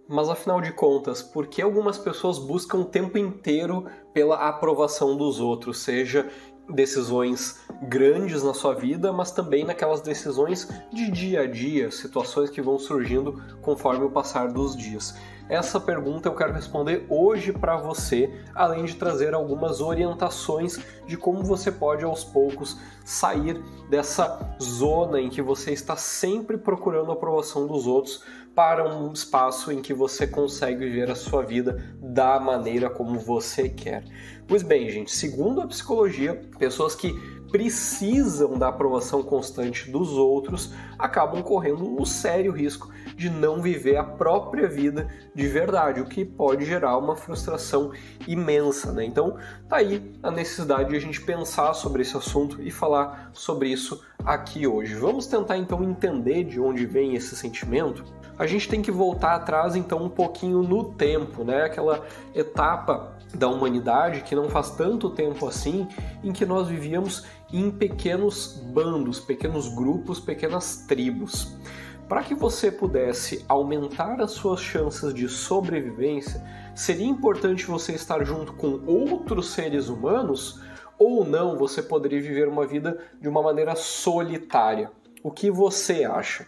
Mas afinal de contas, por que algumas pessoas buscam o tempo inteiro pela aprovação dos outros, seja decisões grandes na sua vida, mas também naquelas decisões de dia a dia, situações que vão surgindo conforme o passar dos dias? Essa pergunta eu quero responder hoje para você, além de trazer algumas orientações de como você pode aos poucos sair dessa zona em que você está sempre procurando a aprovação dos outros para um espaço em que você consegue viver a sua vida da maneira como você quer. Pois bem, gente, segundo a psicologia, pessoas que precisam da aprovação constante dos outros acabam correndo o sério risco de não viver a própria vida de verdade, o que pode gerar uma frustração imensa, né? Então, tá aí a necessidade de a gente pensar sobre esse assunto e falar sobre isso aqui hoje. Vamos tentar então entender de onde vem esse sentimento? A gente tem que voltar atrás então um pouquinho no tempo, né? Aquela etapa da humanidade que não faz tanto tempo assim, em que nós vivíamos em pequenos bandos, pequenos grupos, pequenas tribos. Para que você pudesse aumentar as suas chances de sobrevivência, seria importante você estar junto com outros seres humanos ou não, você poderia viver uma vida de uma maneira solitária. O que você acha?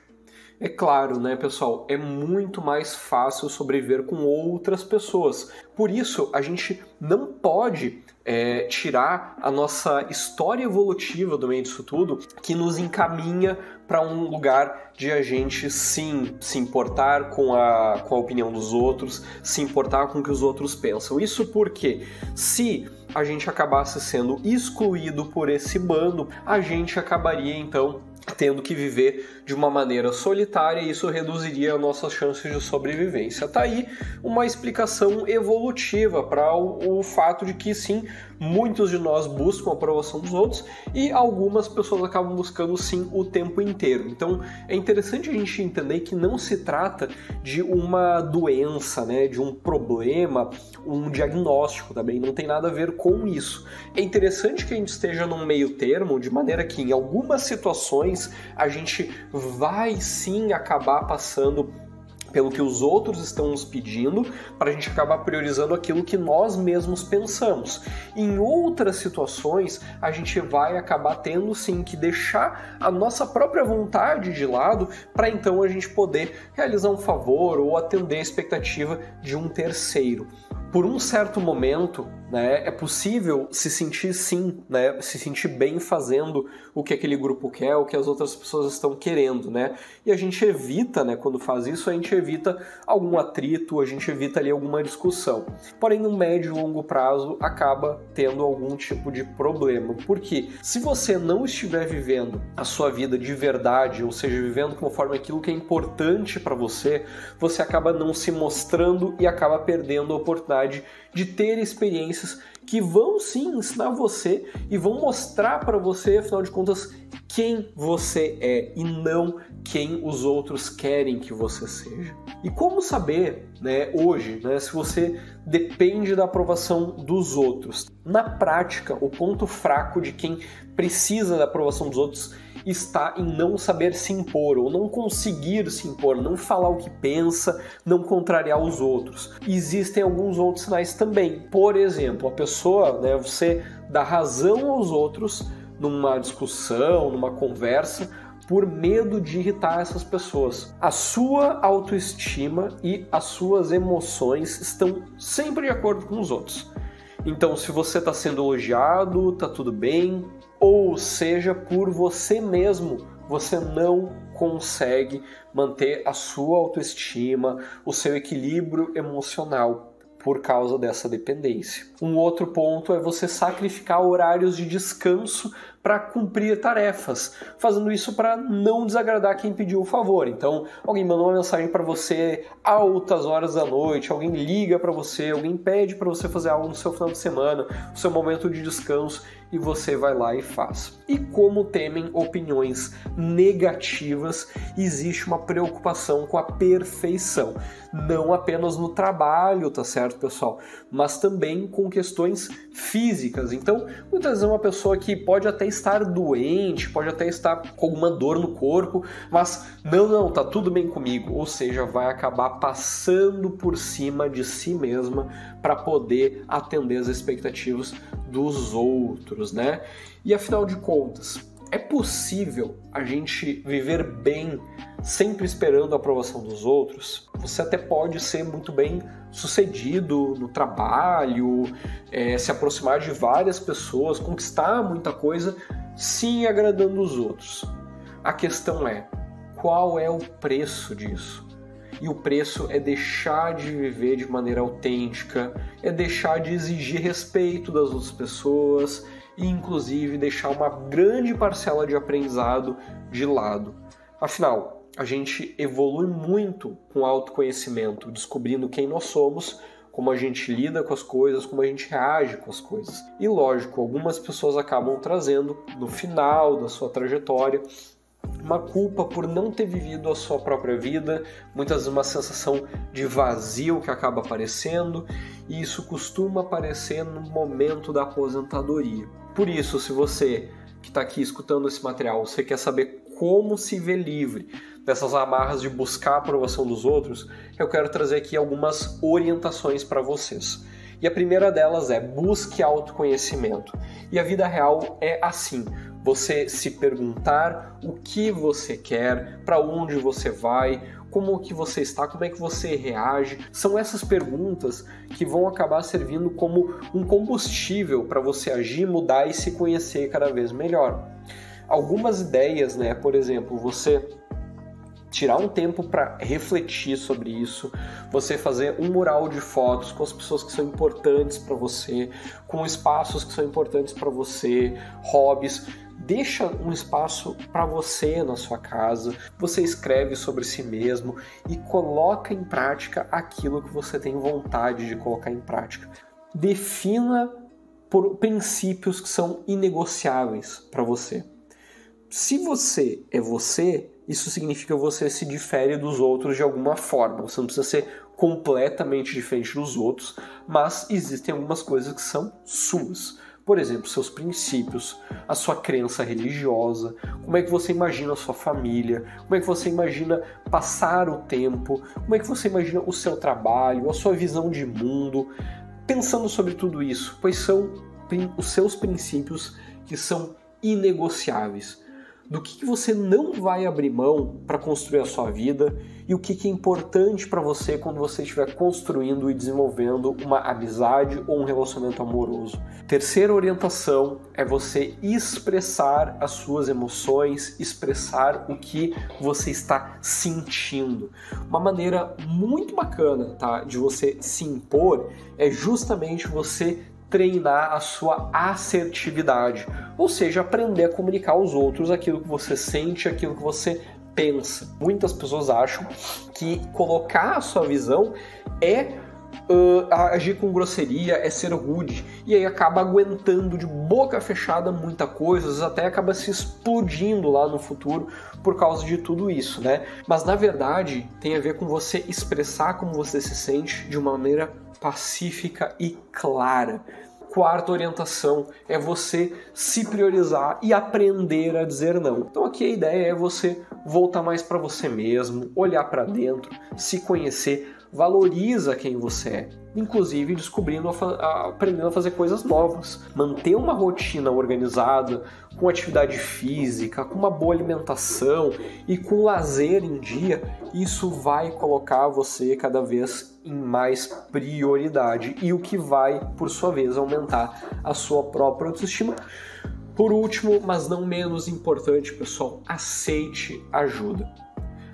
É claro, né, pessoal, é muito mais fácil sobreviver com outras pessoas. Por isso, a gente não pode tirar a nossa história evolutiva do meio disso tudo, que nos encaminha para um lugar de a gente sim se importar com a opinião dos outros, se importar com o que os outros pensam. Isso porque, se a gente acabasse sendo excluído por esse bando, a gente acabaria então tendo que viver de uma maneira solitária e isso reduziria nossas chances de sobrevivência. Tá aí uma explicação evolutiva para o fato de que sim, muitos de nós buscam a aprovação dos outros e algumas pessoas acabam buscando sim o tempo inteiro. Então é interessante a gente entender que não se trata de uma doença, né, de um problema, um diagnóstico também, não tem nada a ver com isso. É interessante que a gente esteja num meio termo, de maneira que em algumas situações a gente vai sim acabar passando pelo que os outros estão nos pedindo, para a gente acabar priorizando aquilo que nós mesmos pensamos. Em outras situações, a gente vai acabar tendo sim que deixar a nossa própria vontade de lado, para então a gente poder realizar um favor ou atender a expectativa de um terceiro. Por um certo momento, né, é possível se sentir sim, né, se sentir bem fazendo o que aquele grupo quer, o que as outras pessoas estão querendo, né? E a gente evita, né, quando faz isso, a gente evita algum atrito, a gente evita ali alguma discussão. Porém, no médio e longo prazo, acaba tendo algum tipo de problema. Porque se você não estiver vivendo a sua vida de verdade, ou seja, vivendo conforme aquilo que é importante para você, você acaba não se mostrando e acaba perdendo a oportunidade de ter experiências que vão sim ensinar você e vão mostrar para você, afinal de contas, quem você é e não quem os outros querem que você seja. E como saber, né, hoje, né, se você depende da aprovação dos outros? Na prática, o ponto fraco de quem precisa da aprovação dos outros está em não saber se impor ou não conseguir se impor, não falar o que pensa, não contrariar os outros. Existem alguns outros sinais também. Por exemplo, a pessoa, né, você dá razão aos outros numa discussão, numa conversa, por medo de irritar essas pessoas. A sua autoestima e as suas emoções estão sempre de acordo com os outros. Então, se você está sendo elogiado, tá tudo bem, ou seja, por você mesmo, você não consegue manter a sua autoestima, o seu equilíbrio emocional por causa dessa dependência. Um outro ponto é você sacrificar horários de descanso para cumprir tarefas, fazendo isso para não desagradar quem pediu o favor. Então, alguém mandou uma mensagem para você altas horas da noite, alguém liga para você, alguém pede para você fazer algo no seu final de semana, no seu momento de descanso, e você vai lá e faz. E como temem opiniões negativas, existe uma preocupação com a perfeição. Não apenas no trabalho, tá certo, pessoal? Mas também com questões físicas. Então, muitas vezes uma pessoa que pode até estar doente, pode até estar com alguma dor no corpo, mas não, tá tudo bem comigo. Ou seja, vai acabar passando por cima de si mesma para poder atender as expectativas dos outros, né? E afinal de contas, é possível a gente viver bem sempre esperando a aprovação dos outros? Você até pode ser muito bem sucedido no trabalho, se aproximar de várias pessoas, conquistar muita coisa, sim, agradando os outros. A questão é, qual é o preço disso? E o preço é deixar de viver de maneira autêntica, é deixar de exigir respeito das outras pessoas e, inclusive, deixar uma grande parcela de aprendizado de lado. Afinal, a gente evolui muito com o autoconhecimento, descobrindo quem nós somos, como a gente lida com as coisas, como a gente reage com as coisas. E, lógico, algumas pessoas acabam trazendo, no final da sua trajetória, uma culpa por não ter vivido a sua própria vida, muitas vezes uma sensação de vazio que acaba aparecendo, e isso costuma aparecer no momento da aposentadoria. Por isso, se você que está aqui escutando esse material, você quer saber como se ver livre dessas amarras de buscar a aprovação dos outros, eu quero trazer aqui algumas orientações para vocês. E a primeira delas é: busque autoconhecimento. E a vida real é assim. Você se perguntar o que você quer, para onde você vai, como que você está, como é que você reage. São essas perguntas que vão acabar servindo como um combustível para você agir, mudar e se conhecer cada vez melhor. Algumas ideias, né? Por exemplo, você tirar um tempo para refletir sobre isso, você fazer um mural de fotos com as pessoas que são importantes para você, com espaços que são importantes para você, hobbies. Deixa um espaço para você na sua casa, você escreve sobre si mesmo e coloca em prática aquilo que você tem vontade de colocar em prática. Defina por princípios que são inegociáveis para você. Se você é você, isso significa que você se difere dos outros de alguma forma. Você não precisa ser completamente diferente dos outros, mas existem algumas coisas que são suas. Por exemplo, seus princípios, a sua crença religiosa, como é que você imagina a sua família, como é que você imagina passar o tempo, como é que você imagina o seu trabalho, a sua visão de mundo. Pensando sobre tudo isso, quais são os seus princípios que são inegociáveis? Do que você não vai abrir mão para construir a sua vida e o que é importante para você quando você estiver construindo e desenvolvendo uma amizade ou um relacionamento amoroso. Terceira orientação é você expressar as suas emoções, expressar o que você está sentindo. Uma maneira muito bacana, tá, de você se impor é justamente você treinar a sua assertividade, ou seja, aprender a comunicar aos outros aquilo que você sente, aquilo que você pensa. Muitas pessoas acham que colocar a sua visão é agir com grosseria, é ser rude, e aí acaba aguentando de boca fechada muita coisa, às vezes até acaba se explodindo lá no futuro por causa de tudo isso, né? Mas na verdade tem a ver com você expressar como você se sente de uma maneira pacífica e clara. Quarta orientação é você se priorizar e aprender a dizer não. Então aqui a ideia é você voltar mais para você mesmo, olhar para dentro, se conhecer, valoriza quem você é, inclusive descobrindo, aprendendo a fazer coisas novas. Manter uma rotina organizada, com atividade física, com uma boa alimentação e com lazer em dia, isso vai colocar você cada vez em mais prioridade e o que vai, por sua vez, aumentar a sua própria autoestima. Por último, mas não menos importante, pessoal, aceite ajuda.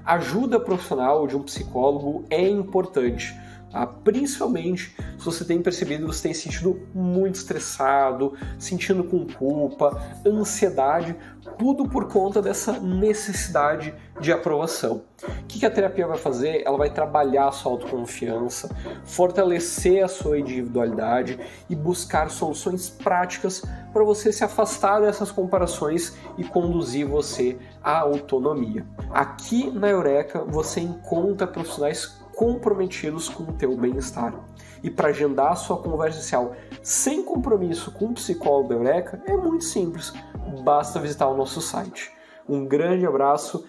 Ajuda profissional de um psicólogo é importante, tá? Principalmente se você tem percebido que você tem se sentido muito estressado, sentindo com culpa, ansiedade, tudo por conta dessa necessidade de aprovação. O que a terapia vai fazer? Ela vai trabalhar a sua autoconfiança, fortalecer a sua individualidade e buscar soluções práticas para você se afastar dessas comparações e conduzir você à autonomia. Aqui na Eureka você encontra profissionais comprometidos com o teu bem-estar. E para agendar a sua conversa inicial sem compromisso com o psicólogo da Eureka é muito simples. basta visitar o nosso site. Um grande abraço